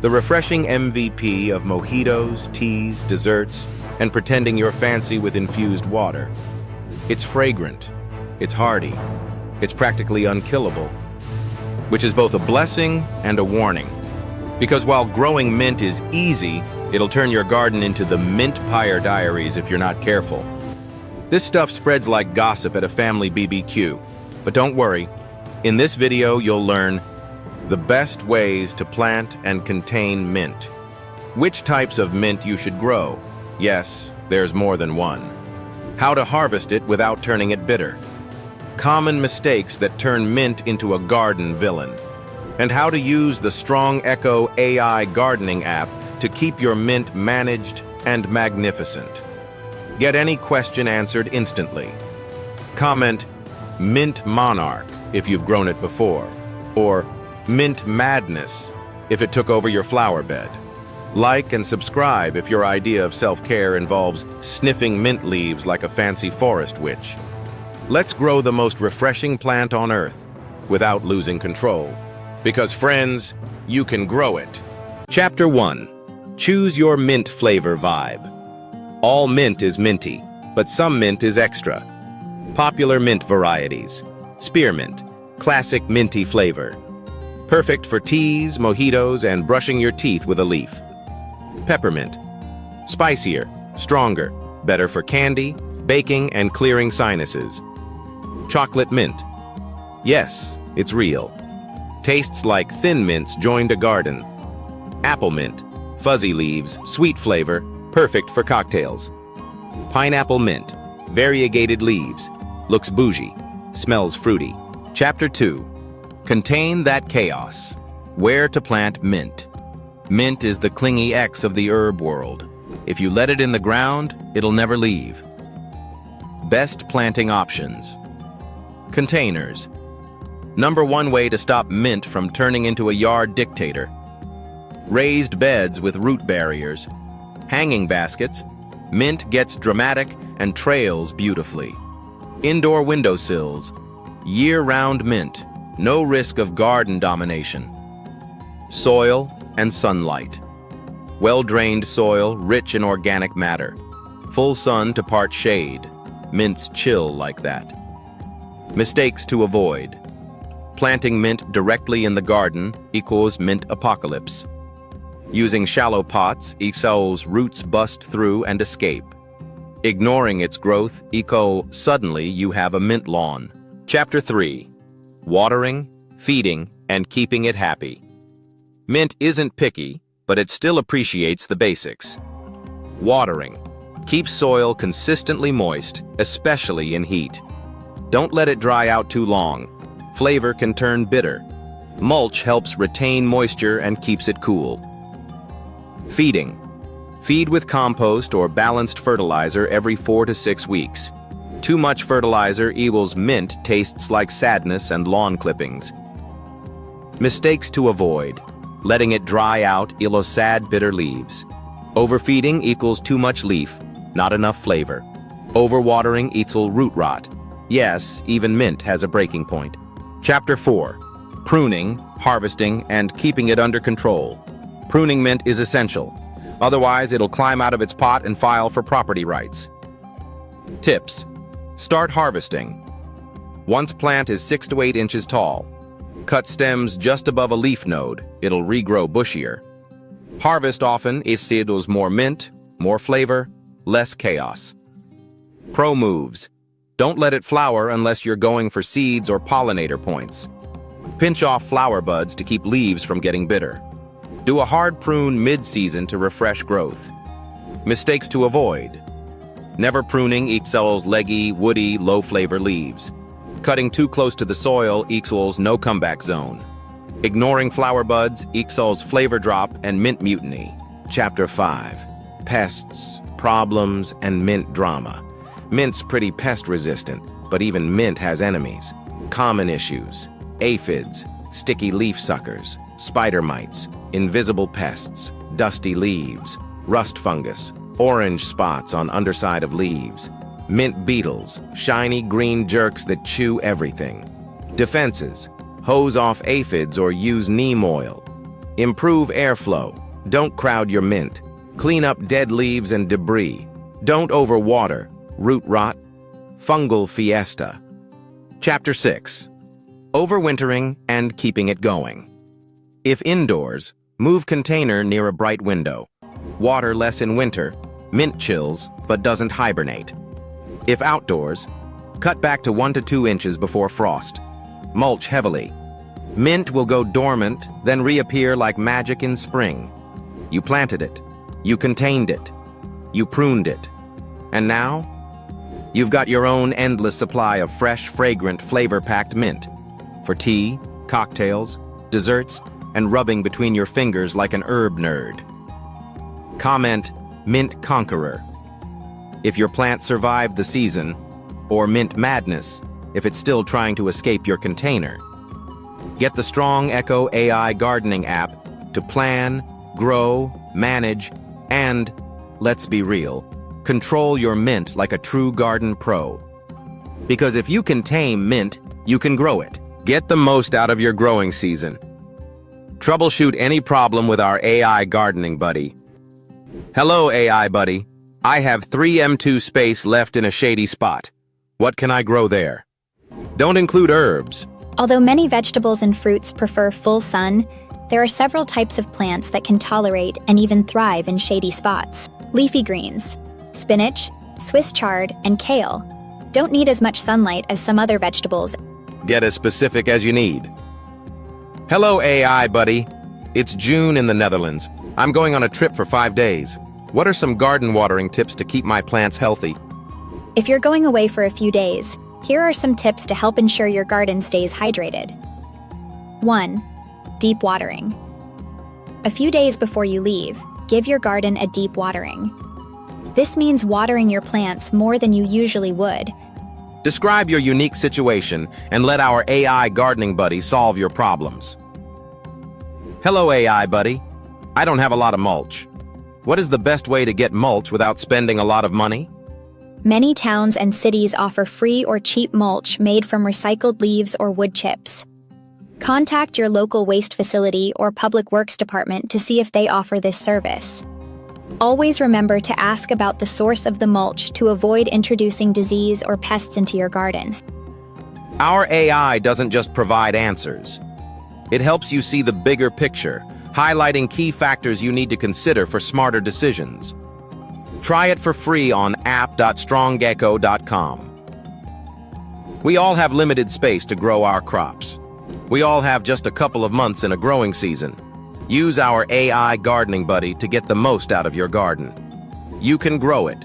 The refreshing MVP of mojitos, teas, desserts, and pretending you're fancy with infused water. It's fragrant, it's hardy, it's practically unkillable, which is both a blessing and a warning. Because while growing mint is easy, it'll turn your garden into the Mintpire Diaries if you're not careful. This stuff spreads like gossip at a family BBQ. But don't worry, in this video you'll learn the best ways to plant and contain mint. Which types of mint you should grow. Yes, there's more than one. How to harvest it without turning it bitter. Common mistakes that turn mint into a garden villain. And how to use the Strong Echo AI gardening app to keep your mint managed and magnificent. Get any question answered instantly. Comment Mint Monarch if you've grown it before, or Mint Madness if it took over your flower bed. Like and subscribe if your idea of self-care involves sniffing mint leaves like a fancy forest witch. Let's grow the most refreshing plant on earth without losing control. Because friends, you can grow it. Chapter 1. Choose your mint flavor vibe. All mint is minty, but some mint is extra. Popular mint varieties. Spearmint, classic minty flavor. Perfect for teas, mojitos, and brushing your teeth with a leaf. Peppermint, spicier, stronger, better for candy, baking, and clearing sinuses. Chocolate mint. Yes, it's real. Tastes like thin mints joined a garden. Apple mint, fuzzy leaves, sweet flavor, perfect for cocktails. Pineapple mint, variegated leaves, looks bougie, smells fruity. Chapter 2. Contain that chaos. Where to plant mint. Mint is the clingy ex of the herb world. If you let it in the ground, it'll never leave. Best planting options. Containers. Number one way to stop mint from turning into a yard dictator. Raised beds with root barriers. Hanging baskets. Mint gets dramatic and trails beautifully. Indoor windowsills. Year-round mint. No risk of garden domination. Soil and sunlight. Well-drained soil, rich in organic matter. Full sun to part shade. Mints chill like that. Mistakes to avoid. Planting mint directly in the garden equals mint apocalypse. Using shallow pots equals roots bust through and escape. Ignoring its growth equals suddenly you have a mint lawn. Chapter 3. Watering, feeding, and keeping it happy. Mint isn't picky, but it still appreciates the basics. Watering. Keep soil consistently moist, especially in heat. Don't let it dry out too long. Flavor can turn bitter. Mulch helps retain moisture and keeps it cool. Feeding. Feed with compost or balanced fertilizer every 4 to 6 weeks. Too much fertilizer equals mint tastes like sadness and lawn clippings. Mistakes to avoid. Letting it dry out equals sad, bitter leaves. Overfeeding equals too much leaf, not enough flavor. Overwatering equals root rot. Yes, even mint has a breaking point. Chapter 4. Pruning, harvesting, and keeping it under control. Pruning mint is essential. Otherwise, it'll climb out of its pot and file for property rights. Tips. Start harvesting. Once plant is 6 to 8 inches tall. Cut stems just above a leaf node. It'll regrow bushier. Harvest often equals more mint, more flavor, less chaos. Pro moves. Don't let it flower unless you're going for seeds or pollinator points. Pinch off flower buds to keep leaves from getting bitter. Do a hard prune mid-season to refresh growth. Mistakes to avoid. Never pruning equals leggy, woody, low-flavor leaves. Cutting too close to the soil equals no comeback zone. Ignoring flower buds equals flavor drop and mint mutiny. Chapter 5. Pests, problems, and mint drama. Mint's pretty pest-resistant, but even mint has enemies. Common issues. Aphids, sticky leaf suckers, spider mites, invisible pests, dusty leaves, rust fungus, orange spots on underside of leaves, mint beetles, shiny green jerks that chew everything. Defenses. Hose off aphids or use neem oil. Improve airflow. Don't crowd your mint. Clean up dead leaves and debris. Don't overwater. Root rot. Fungal fiesta. Chapter 6. Overwintering and keeping it going. If indoors, move container near a bright window. Water less in winter. Mint chills, but doesn't hibernate. If outdoors, cut back to 1 to 2 inches before frost. Mulch heavily. Mint will go dormant, then reappear like magic in spring. You planted it. You contained it. You pruned it. And now, you've got your own endless supply of fresh, fragrant, flavor-packed mint. For tea, cocktails, desserts, and rubbing between your fingers like an herb nerd. Comment, Mint Conqueror, if your plant survived the season, or Mint Madness, if it's still trying to escape your container. Get the Strong Echo AI gardening app to plan, grow, manage, and, let's be real, control your mint like a true garden pro. Because if you can tame mint, you can grow it. Get the most out of your growing season. Troubleshoot any problem with our AI gardening buddy. Hello, AI buddy. I have 3 M2 space left in a shady spot. What can I grow there? Don't include herbs. Although many vegetables and fruits prefer full sun, there are several types of plants that can tolerate and even thrive in shady spots. Leafy greens, spinach, Swiss chard, and kale don't need as much sunlight as some other vegetables. Get as specific as you need. Hello, AI buddy. It's June in the Netherlands. I'm going on a trip for 5 days. What are some garden watering tips to keep my plants healthy? If you're going away for a few days, here are some tips to help ensure your garden stays hydrated. 1. Deep watering. A few days before you leave, give your garden a deep watering. This means watering your plants more than you usually would. Describe your unique situation and let our AI gardening buddy solve your problems. Hello, AI buddy. I don't have a lot of mulch. What is the best way to get mulch without spending a lot of money? Many towns and cities offer free or cheap mulch made from recycled leaves or wood chips. Contact your local waste facility or public works department to see if they offer this service. Always remember to ask about the source of the mulch to avoid introducing disease or pests into your garden. Our AI doesn't just provide answers. It helps you see the bigger picture, highlighting key factors you need to consider for smarter decisions. Try it for free on app.strongecho.com. We all have limited space to grow our crops. We all have just a couple of months in a growing season. Use our AI gardening buddy to get the most out of your garden. You can grow it.